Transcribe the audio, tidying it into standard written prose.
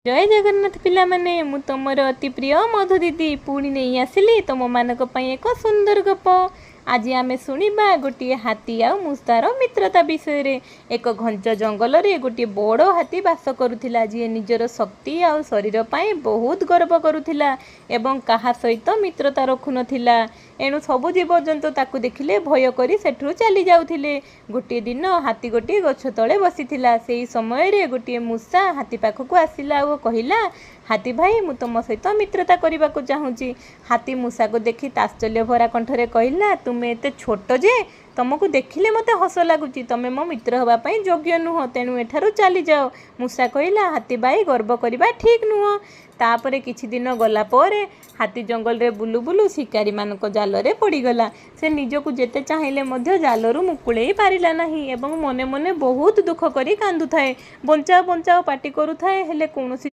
जय जगन्नाथ पिला माने मु तुमर अति प्रिय मधु दीदी पुणी नहीं आसिली तुम मानक पई एक सुंदर गप। आज आमे सुनिबा गोटे हाथी आ मुसार मित्रता विषय रे। एक घंच जंगल रे गोटे बड़ हाथी बास करुथिला जे निजर शक्ति आ शरीर पाई बहुत गर्व करुथिला एवं कहा सहित मित्रता रखुनथिला। एणु सबु जीवजंतु ताकू देखिले भय करी सेठु चली जाउथिले। गोटे दिन हाथी गोटे गछ तले बसिथिला। सेही समय रे गोटे मूसा हाथी पाखकू आसिला और कहिला, हाथी भाई मु तुम सहित मित्रता करने को चाहूँगी। हाथी मूसा को देखी ताश्चर्य भरा कंठरे कहला, तुमे एते छोट जे तुमको देखिले मते हस लगुच, तुमे मो मित्र होगापी योग्य नुह, तेणु एठारू चली जाओ। मूसा कहला, हाथी भाई गर्व करवा ठीक नुह। तापरे किछि दिन गला परे हाथी जंगल रे बुलु बुलु शिकारी मानक जाल रे पड़ीगला। से निजकू जेते चाहिले मध्य जालरू मुकुड़े पारिला नाही एवं मने मने बहुत दुख करी कांदुथाए। बंचाओ बंचाओ पाटी करुथाए, हेले कौनसी